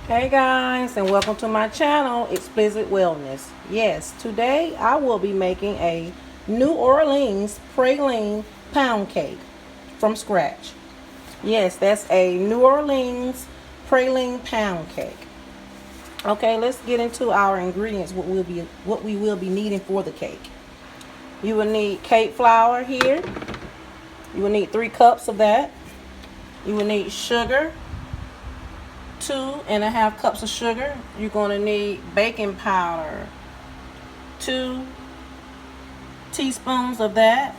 Hey guys, and welcome to my channel, Explicit Wellness. Yes, today I will be making a New Orleans praline pound cake from scratch. Yes, that's a New Orleans praline pound cake. Okay, let's get into our ingredients. What we will be needing for the cake. You will need cake flour here. You will need 3 cups of that. You will need sugar. 2.5 cups of sugar. You're going to need baking powder, 2 teaspoons of that,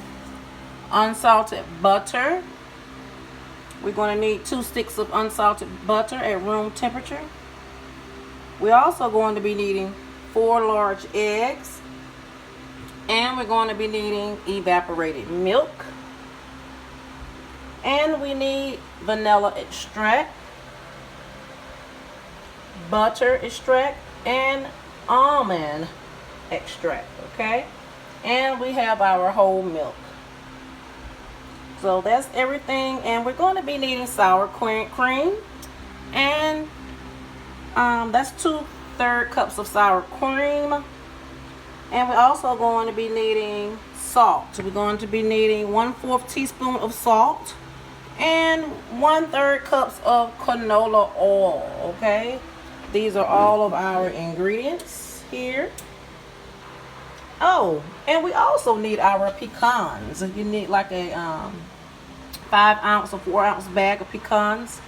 unsalted butter. We're going to need 2 sticks of unsalted butter at room temperature. We're also going to be needing 4 large eggs, and we're going to be needing evaporated milk, and we need vanilla extract, butter extract, and almond extract. Okay, and we have our whole milk. So that's everything, and we're going to be needing sour cream, and that's 2/3 cups of sour cream, and we're also going to be needing salt. We're going to be needing 1/4 teaspoon of salt and 1/3 cups of canola oil. Okay, these are all of our ingredients here. Oh, and we also need our pecans. You need like a 5-ounce or 4-ounce bag of pecans.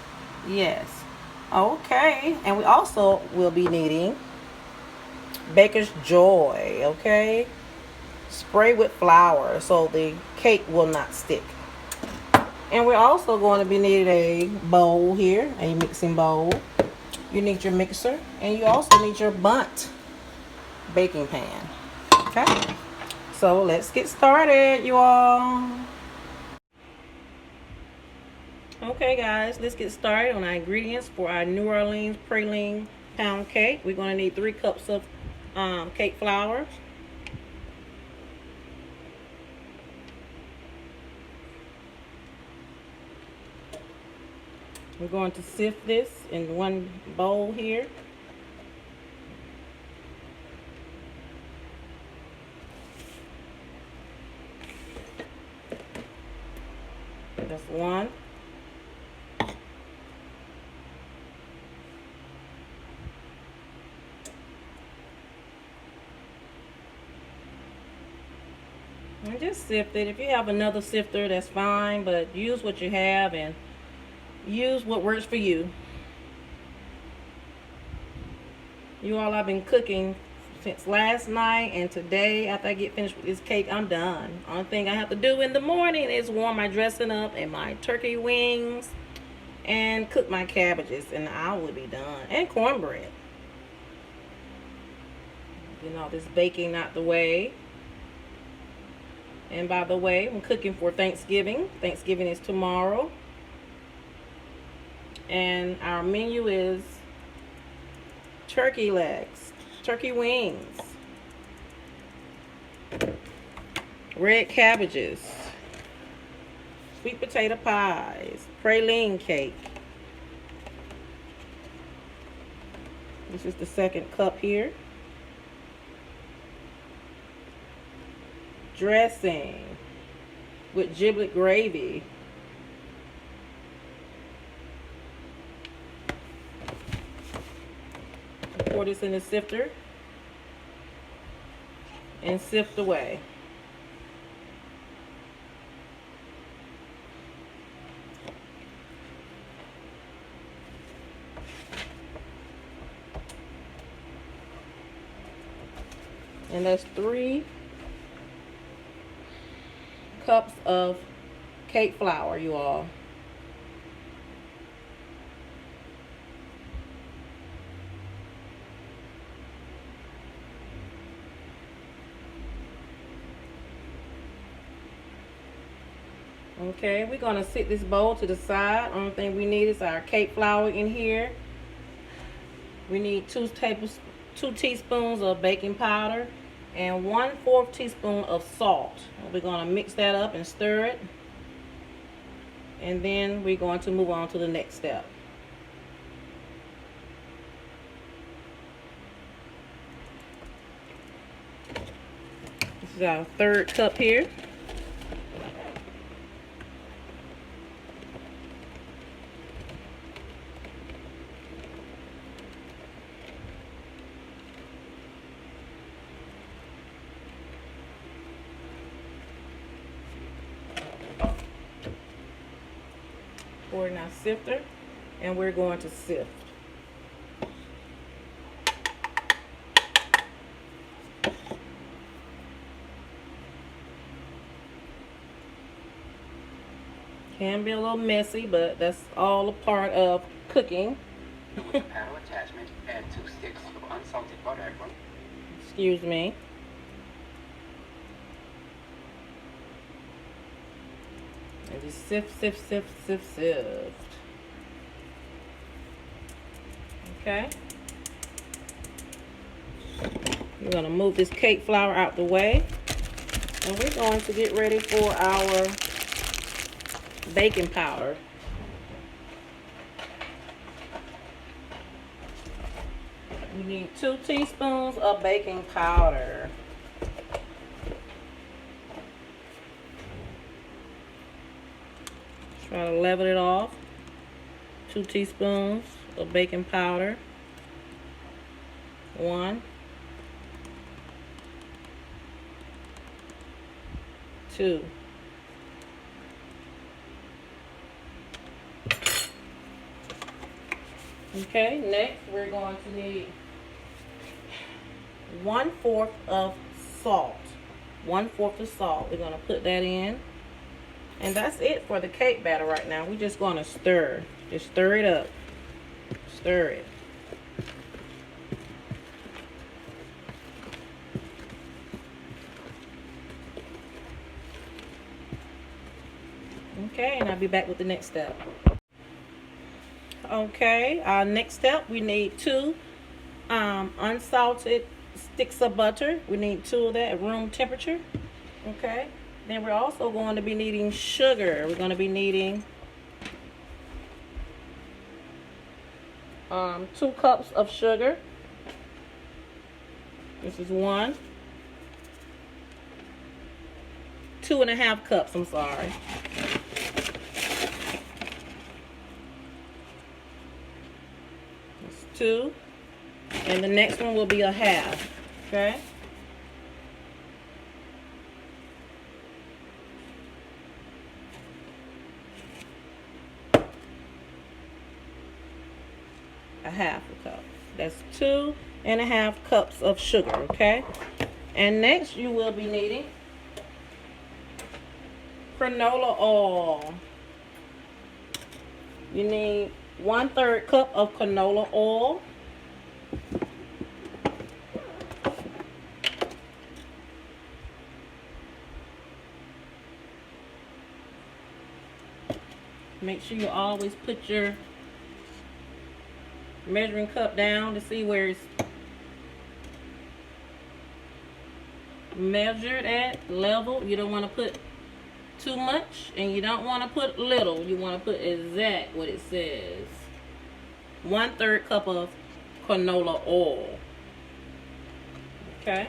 Yes. Okay, and we also will be needing Baker's Joy. Okay, spray with flour so the cake will not stick. And we're also going to be needing a bowl here, a mixing bowl. You need your mixer, and you also need your bundt baking pan. Okay, so let's get started, you all. Okay guys, let's get started on our ingredients for our New Orleans praline pound cake. We're going to need 3 cups of cake flour, we're going to sift this in one bowl here. That's 1. And just sift it. If you have another sifter, that's fine, but use what you have and use what works for you. You all, I've been cooking since last night, and today after I get finished with this cake, I'm done. Only thing I have to do in the morning is warm my dressing up and my turkey wings and cook my cabbages, and I will be done. And cornbread. You know, this baking out the way. And by the way, I'm cooking for Thanksgiving. Thanksgiving is tomorrow. And our menu is turkey legs, turkey wings, red cabbages, sweet potato pies, praline cake. This is the 2nd cup here. Dressing with giblet gravy. Pour this in the sifter and sift away. And that's 3 cups of cake flour, you all. Okay, we're going to sit this bowl to the side. Only thing we need is our cake flour in here. We need 2 teaspoons of baking powder and 1/4 teaspoon of salt. We're going to mix that up and stir it. And then we're going to move on to the next step. is our third cup here. Pour in our sifter, and we're going to sift. Can be a little messy, but that's all a part of cooking. With the paddle attachment, add 2 sticks of unsalted butter. Excuse me. And just sift, sift, sift, sift, sift. Okay. We're going to move this cake flour out the way. And we're going to get ready for our baking powder. We need 2 teaspoons of baking powder. Try to level it off. 2 teaspoons of baking powder. 1, 2. Okay, next we're going to need 1/4 of salt. 1/4 of salt. We're going to put that in. And that's it for the cake batter right now. We're just going to stir. Just stir it up. Stir it. Okay, and I'll be back with the next step. Okay, our next step, we need 2 unsalted sticks of butter. We need 2 of that at room temperature. Okay, then we're also going to be needing sugar. We're going to be needing 2 cups of sugar. This is 1. 2.5 cups, I'm sorry. That's 2. And the next one will be a half. Okay? A half a cup. That's 2.5 cups of sugar, okay? And next you will be needing canola oil. You need 1/3 cup of canola oil. Make sure you always put your measuring cup down to see where it's measured at, level. You don't want to put too much and you don't want to put little. You want to put exact what it says. 1/3 cup of canola oil. Okay.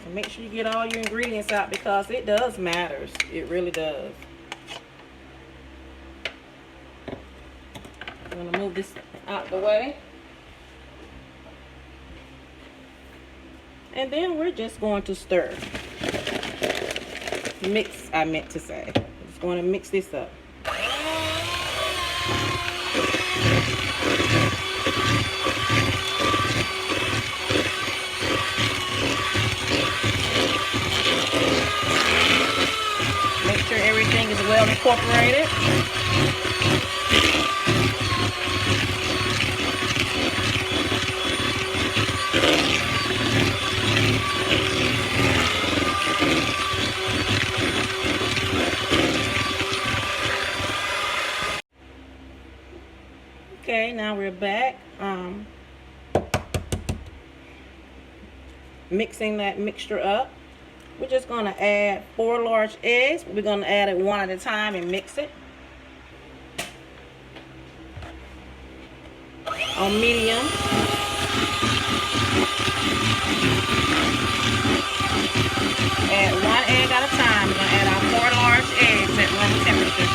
And make sure you get all your ingredients out because it does matter. It really does. I'm going to move this out the way. And then we're just going to stir. Mix, I meant to say. Just going to mix this up. Make sure everything is well incorporated. Okay, now we're back. Mixing that mixture up. We're just going to add 4 large eggs. We're going to add it one at a time and mix it. on medium. Add 1 egg at a time. We're going to add our 4 large eggs at room temperature.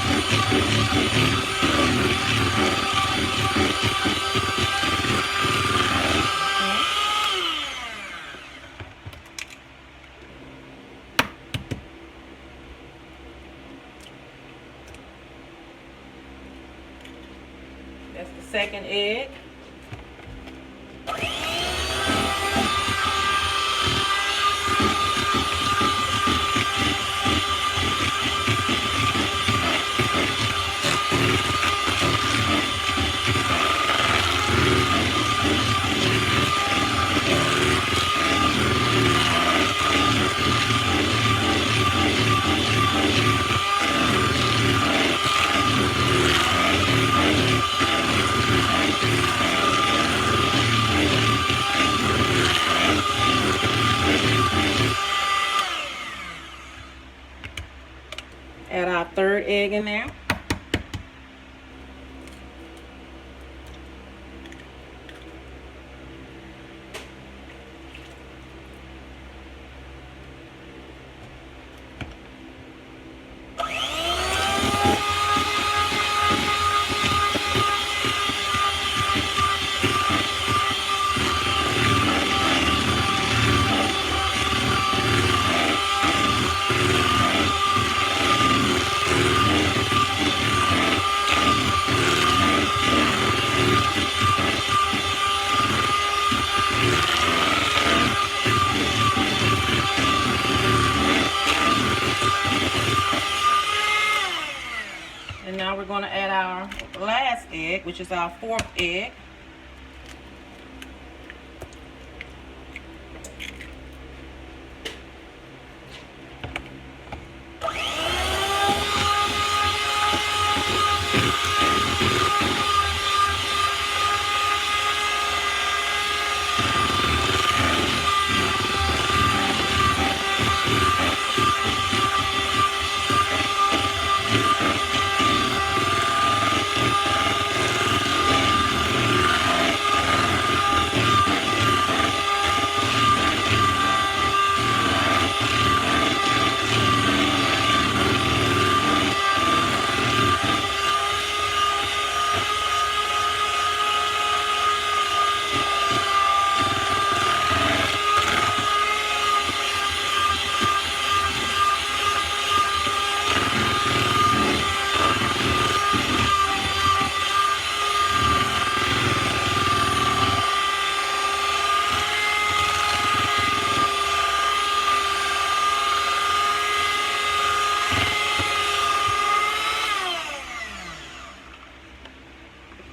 That's the second egg. Add our third egg in there. And now we're going to add our last egg, which is our 4th egg.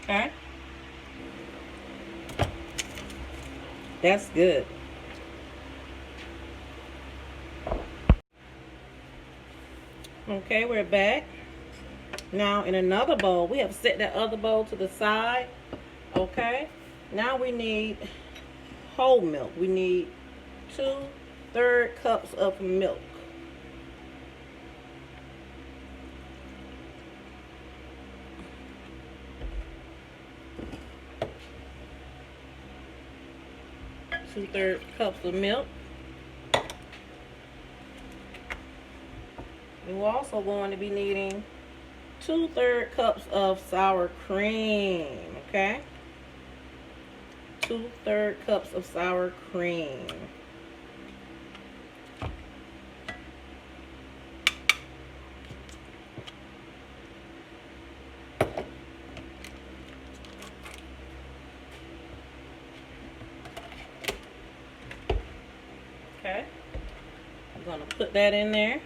Okay. That's good. Okay, we're back. Now in another bowl, we have set that other bowl to the side. Okay. Now we need whole milk. We need 2/3 cups of milk. Two-thirds cups of milk. We're also going to be needing 2/3 cups of sour cream. Okay, 2/3 cups of sour cream. Okay, I'm going to put that in there.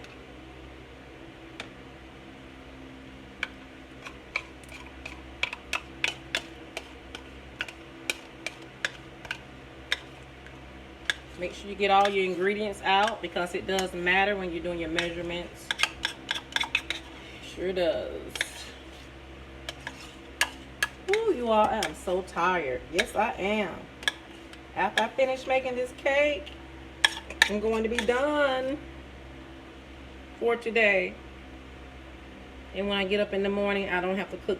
Make sure you get all your ingredients out because it does matter when you're doing your measurements. Sure does. Ooh, you all, I am so tired. Yes, I am. After I finish making this cake, I'm going to be done for today. And when I get up in the morning, I don't have to cook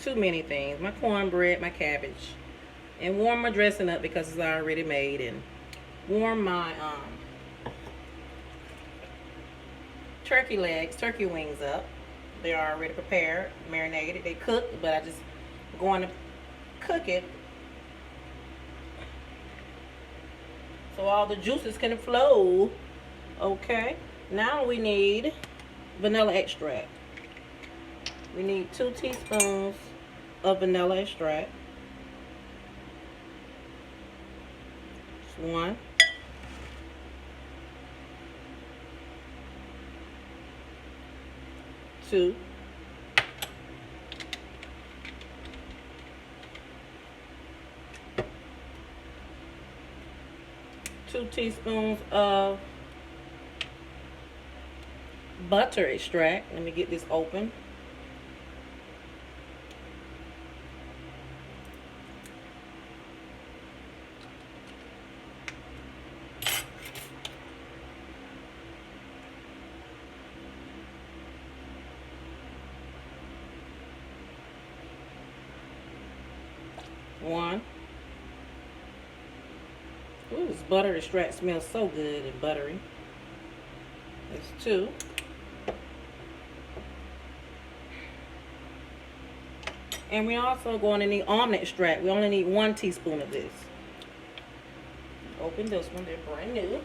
too many things. My cornbread, my cabbage. And warm my dressing up because it's already made. And warm my turkey legs, turkey wings up. They're already prepared, marinated. They cooked, but I just going to cook it so all the juices can flow. Okay, now we need vanilla extract. We need 2 teaspoons of vanilla extract. Just 1. 2. 2 teaspoons of butter extract. Let me get this open. One. Ooh, this butter extract smells so good and buttery. That's 2. And we're also going to need almond extract. We only need 1 teaspoon of this. Open this one, they're brand new.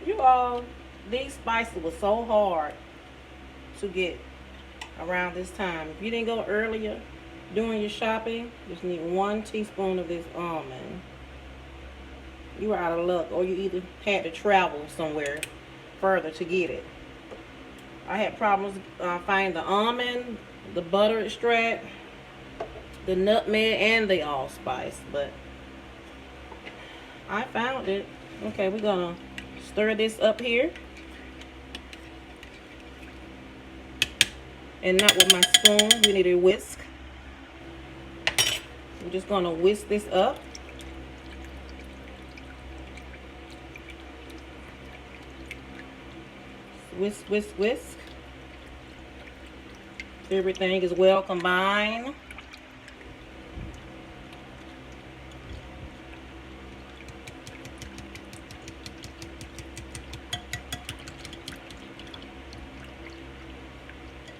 You all, these spices were so hard to get around this time. If you didn't go earlier doing your shopping, just need 1 teaspoon of this almond. You were out of luck, or you either had to travel somewhere further to get it. I had problems finding the almond, the butter extract, the nutmeg, and the allspice, but I found it. Okay, we're gonna stir this up here, and not with my spoon. We need a whisk. I'm just gonna whisk this up. Whisk, whisk, whisk. Everything is well combined.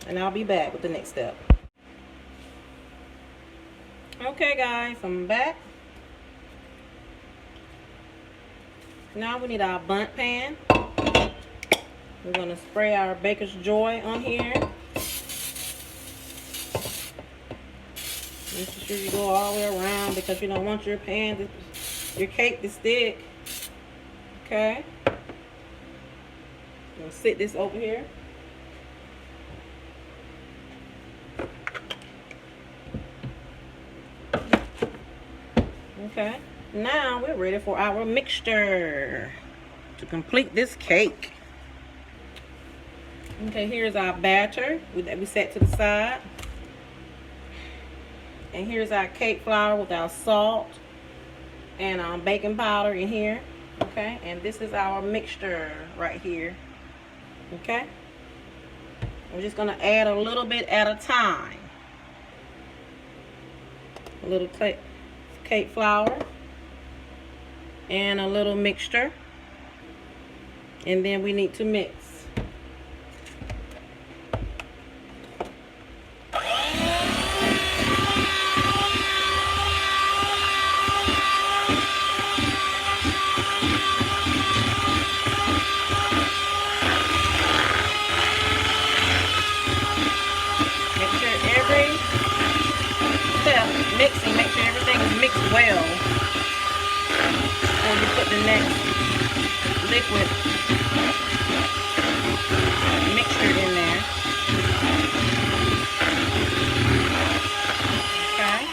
And I'll be back with the next step. Okay guys, I'm back. Now we need our bundt pan. We're going to spray our Baker's Joy on here. Make sure you go all the way around because you don't want your pan, your cake to stick. Okay. I'm going to sit this over here. Okay. Now we're ready for our mixture to complete this cake. Okay, here's our batter that we set to the side. And here's our cake flour with our salt and baking powder in here. Okay, and this is our mixture right here. Okay, we're just going to add a little bit at a time. A little cake flour and a little mixture. And then we need to mix. Mixing, make sure everything is mixed well before you put the next liquid mixture in there. Okay,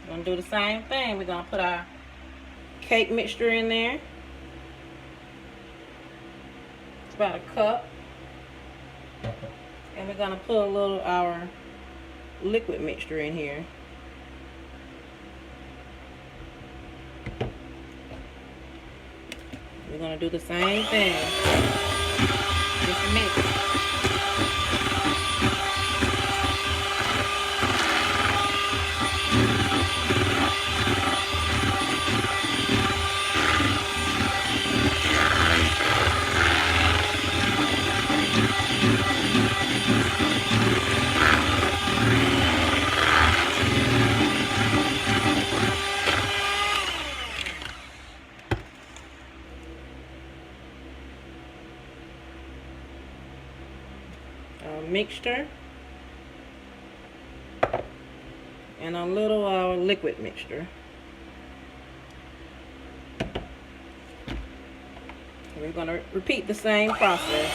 we're gonna do the same thing. We're gonna put our cake mixture in there. It's about a cup, and we're gonna put a little our liquid mixture in here. We're going to do the same thing. Just mix. mixture and a little liquid mixture. We're going to repeat the same process.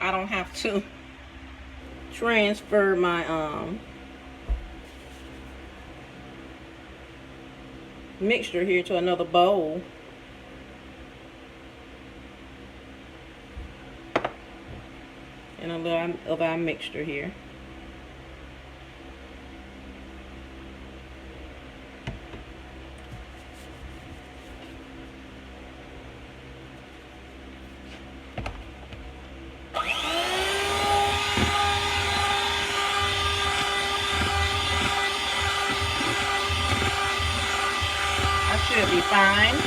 I don't have to transfer my mixture here to another bowl. And a little of our mixture here. Should be fine.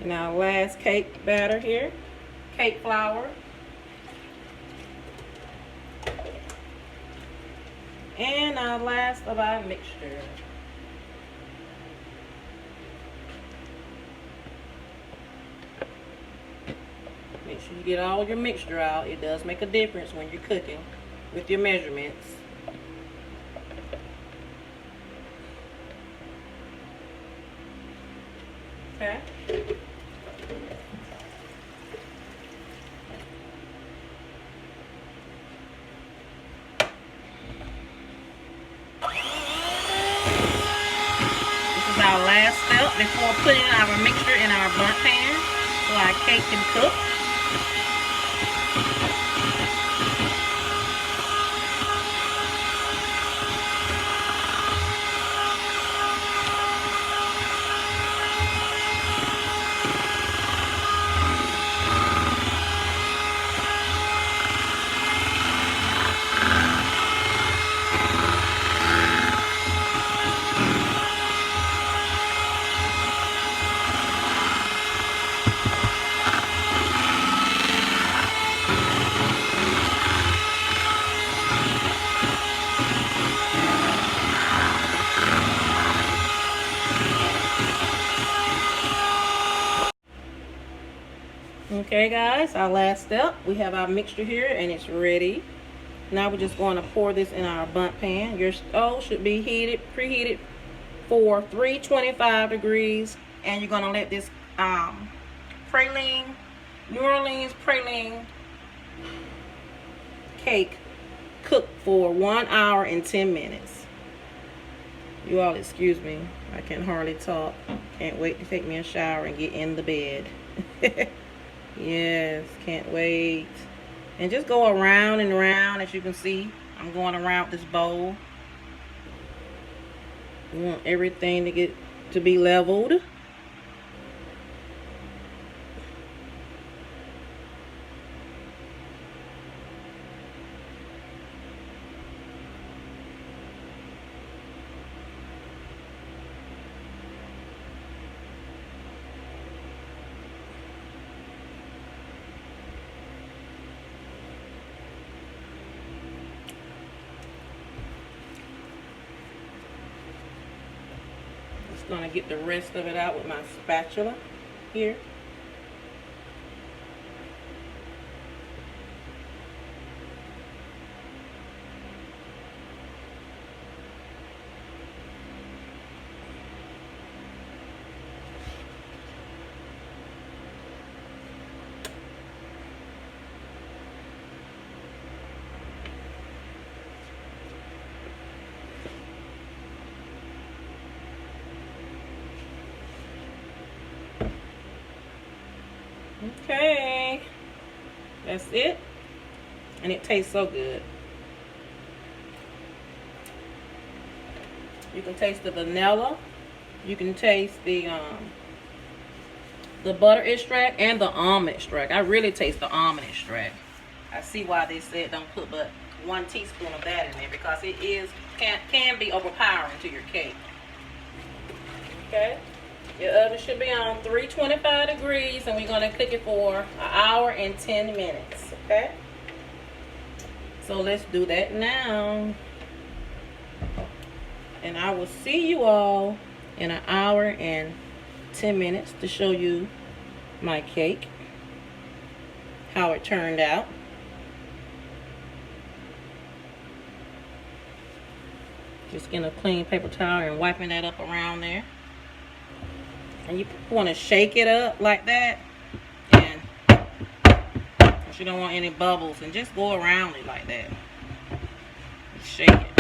And our last cake batter here, cake flour. And our last of our mixture. Make sure you get all your mixture out. It does make a difference when you're cooking with your measurements. Okay. Our last step before putting our mixture in our bundt pan so our cake can cook. Okay guys, our last step, we have our mixture here and it's ready. Now we're just going to pour this in our bundt pan. Your stove should be preheated for 325 degrees, and you're going to let this praline, New Orleans praline cake cook for 1 hour and 10 minutes. You all excuse me, I can hardly talk. Can't wait to take me a shower and get in the bed. Yes, can't wait. And just go around and around. As you can see, I'm going around this bowl. You want everything to be leveled. Going to get the rest of it out with my spatula here. Okay, that's it, and it tastes so good. You can taste the vanilla, you can taste the butter extract and the almond extract. I really taste the almond extract. I see why they said don't put but 1 teaspoon of that in there, because it can be overpowering to your cake. Okay, your oven should be on 325 degrees, and we're going to cook it for 1 hour and 10 minutes. Okay, so let's do that now, and I will see you all in 1 hour and 10 minutes to show you my cake, how it turned out. Just getting a clean paper towel and wiping that up around there. And you want to shake it up like that, and you don't want any bubbles, and just go around it like that. Shake it.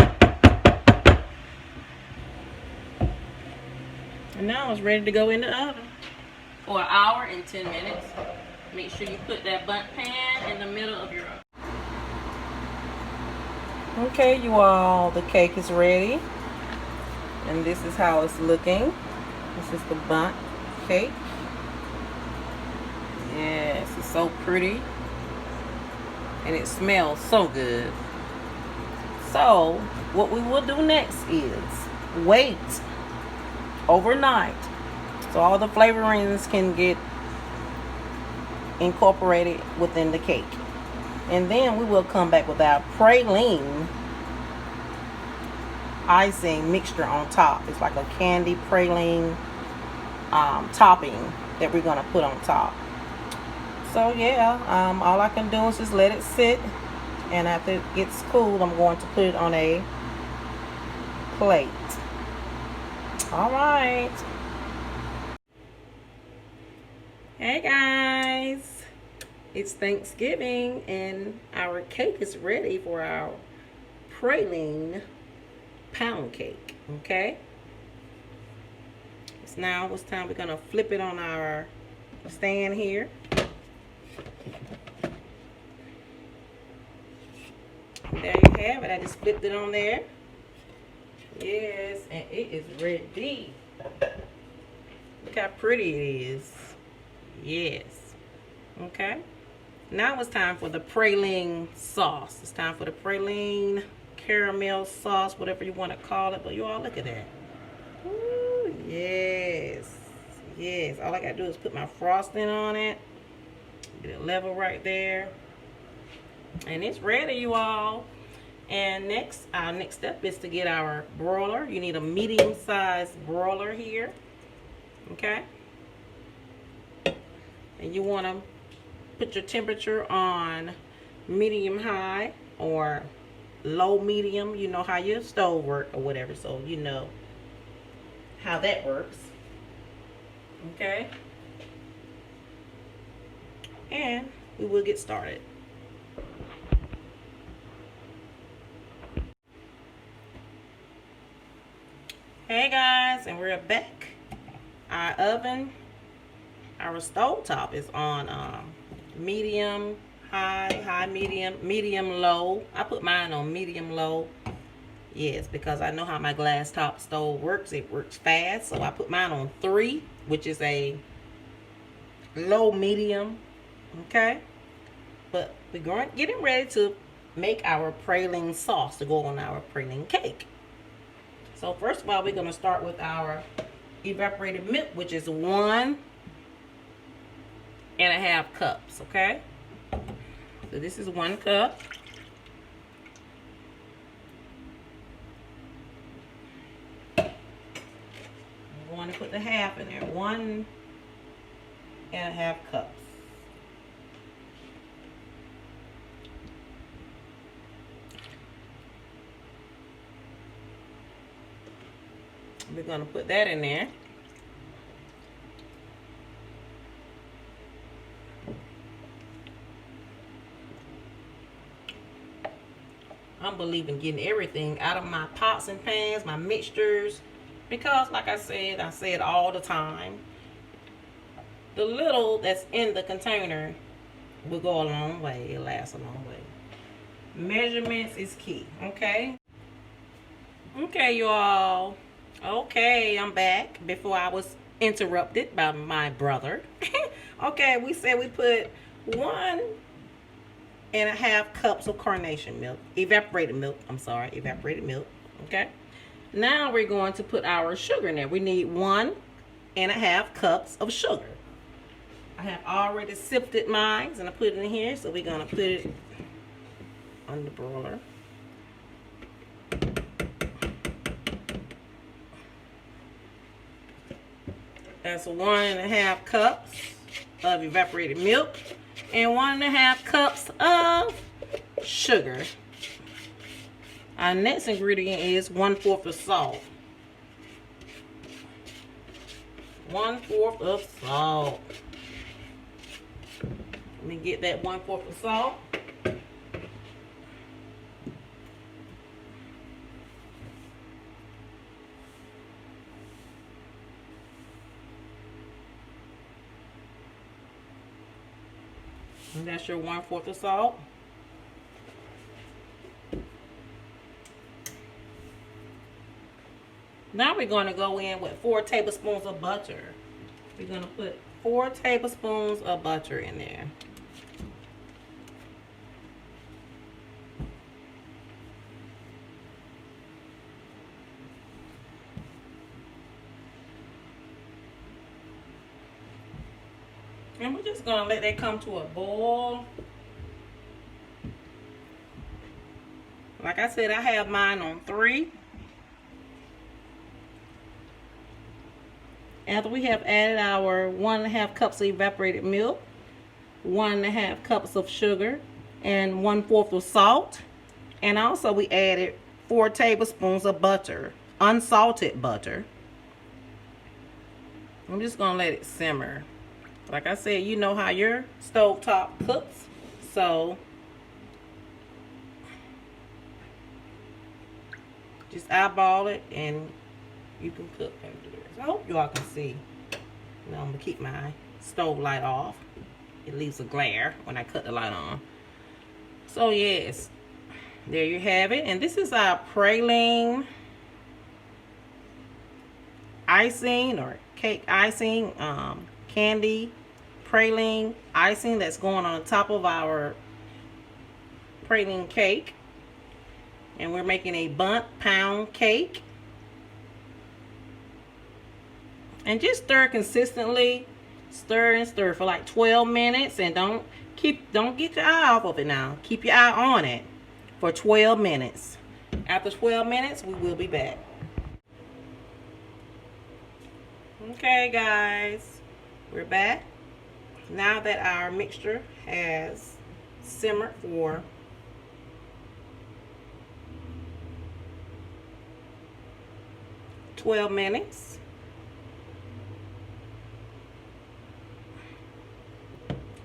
And now it's ready to go in the oven for 1 hour and 10 minutes. Make sure you put that bundt pan in the middle of your oven. Okay, you all, the cake is ready, and this is how it's looking. This is the bundt cake. Yes, it's so pretty, and it smells so good. So what we will do next is wait overnight so all the flavorings can get incorporated within the cake. And then we will come back with our praline icing mixture on top. It's like a candy praline topping that we're going to put on top. So yeah, all I can do is just let it sit, and after it gets cool, I'm going to put it on a plate. All right. Hey guys, it's Thanksgiving, and our cake is ready for our praline pound cake. Okay, it's time we're gonna flip it on our stand here. There you have it. I just flipped it on there. Yes, and it is ready. Look how pretty it is. Yes. Okay, now it's time for the praline sauce. It's time for the praline caramel sauce, whatever you want to call it. But you all, look at that. Ooh, yes. Yes, all I gotta do is put my frosting on it, get it level right there, and it's ready, you all. And our next step is to get our broiler. You need a medium-sized broiler here. Okay, and you want to put your temperature on medium high or low medium. You know how your stove works or whatever, so you know how that works. Okay, and we will get started. Hey guys, and we're back. Our oven, our stove top is on medium high, medium low. I put mine on medium low. Yes, because I know how my glass top stove works. It works fast, so I put mine on 3, which is a low medium. Okay, but we're getting ready to make our praline sauce to go on our praline cake. So first of all, we're going to start with our evaporated milk, which is 1.5 cups. Okay, so this is 1 cup. I'm going to put the half in there. 1.5 cups. We're going to put that in there. I'm believing getting everything out of my pots and pans, my mixtures, because like I say it all the time, the little that's in the container will go a long way. It lasts a long way. Measurements is key, okay? Okay, you all. Okay, I'm back before I was interrupted by my brother. Okay, we said we put 1.5 cups of carnation milk, evaporated milk. I'm sorry, evaporated milk. Okay. Now we're going to put our sugar in there. We need 1.5 cups of sugar. I have already sifted mine and I put it in here, so we're gonna put it on the broiler. That's 1.5 cups of evaporated milk and 1.5 cups of sugar. Our next ingredient is 1/4 of salt. 1/4 of salt. Let me get that 1/4 of salt. And that's your 1/4 of salt. Now we're going to go in with 4 tablespoons of butter. We're going to put 4 tablespoons of butter in there. And we're just going to let that come to a boil. Like I said, I have mine on 3. After we have added our 1.5 cups of evaporated milk, 1.5 cups of sugar, and 1/4 of salt, and also we added 4 tablespoons of butter, unsalted butter. I'm just gonna let it simmer. Like I said, you know how your stovetop cooks, so just eyeball it and you can cook and do it. I hope y'all can see. Now I'm gonna keep my stove light off. It leaves a glare when I cut the light on. So yes, there you have it. And this is our praline icing or cake icing, candy praline icing that's going on top of our praline cake. And we're making a bundt pound cake. And just stir consistently. Stir and stir for like 12 minutes. And don't get your eye off of it now. Keep your eye on it for 12 minutes. After 12 minutes, we will be back. Okay, guys. We're back. Now that our mixture has simmered for 12 minutes.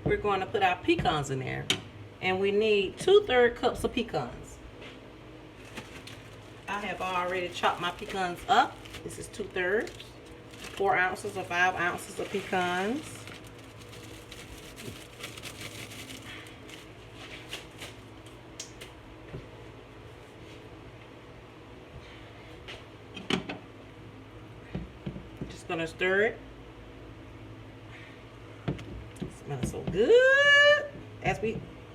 We're going to put our pecans in there. And we need 2/3 cups of pecans. I have already chopped my pecans up. This is 2/3. 4 ounces or 5 ounces of pecans. Just gonna stir it. It smells so good.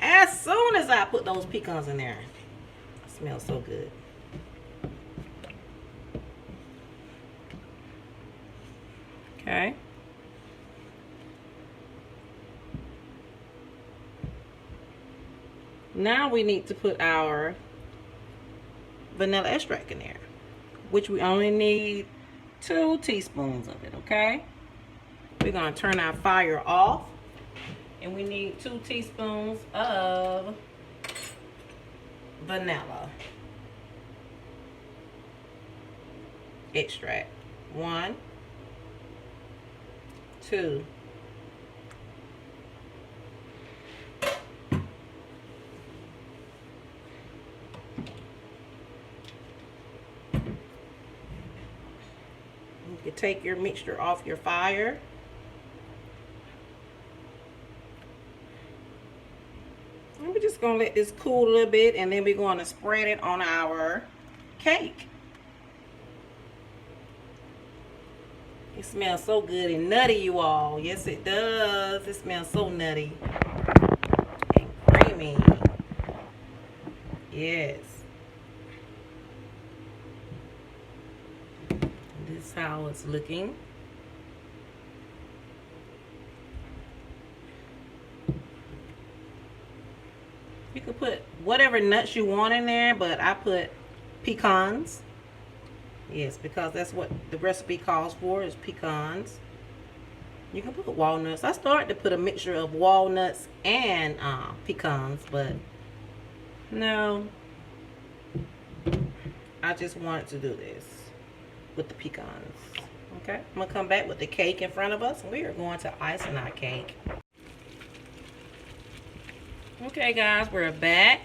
As soon as I put those pecans in there, it smells so good. Okay. Now we need to put our vanilla extract in there, which we only need 2 teaspoons of it, okay? We're going to turn our fire off, and we need 2 teaspoons of vanilla extract. 1, 2. You can take your mixture off your fire. gonna let this cool a little bit, and then we're going to spread it on our cake. It smells so good and nutty, you all. Yes, it does. It smells so nutty and creamy. Yes. This is how it's looking. You can put whatever nuts you want in there, but I put pecans. Yes, because that's what the recipe calls for, is pecans. You can put walnuts. I started to put a mixture of walnuts and pecans, but no. I just wanted to do this with the pecans. Okay, I'm going to come back with the cake in front of us. We are going to icing our cake. Okay, guys, we're back.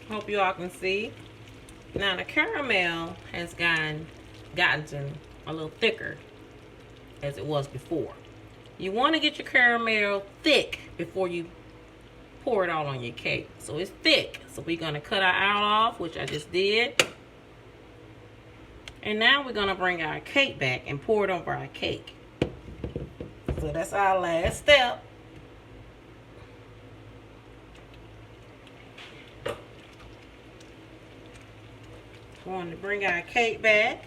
Hope you all can see. Now the caramel has gotten a little thicker as it was before. You want to get your caramel thick before you pour it all on your cake. So it's thick. So we're going to cut our out off, which I just did. And now we're going to bring our cake back and pour it over our cake. So that's our last step. Going to bring our cake back.